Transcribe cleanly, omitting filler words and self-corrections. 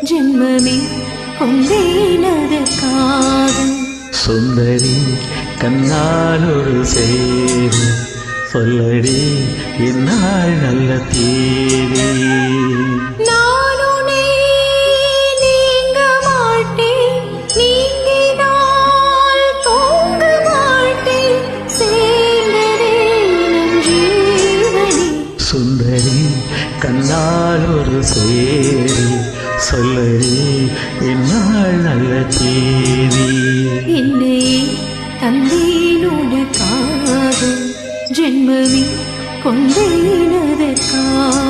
ஜென்மமே கொண்டேனதற்காக. சுந்தரி கண்ணால் ஒரு சேரி சொல்லடி என்னால் நல்ல தேதி. சுந்தரி கண்ணால் ஒரு சேரி சொல்லடி என்னால் நல்ல தேதி. என்னை தந்தேனுடைய காதல் ஜென்மமே கொண்டேனதற்காக.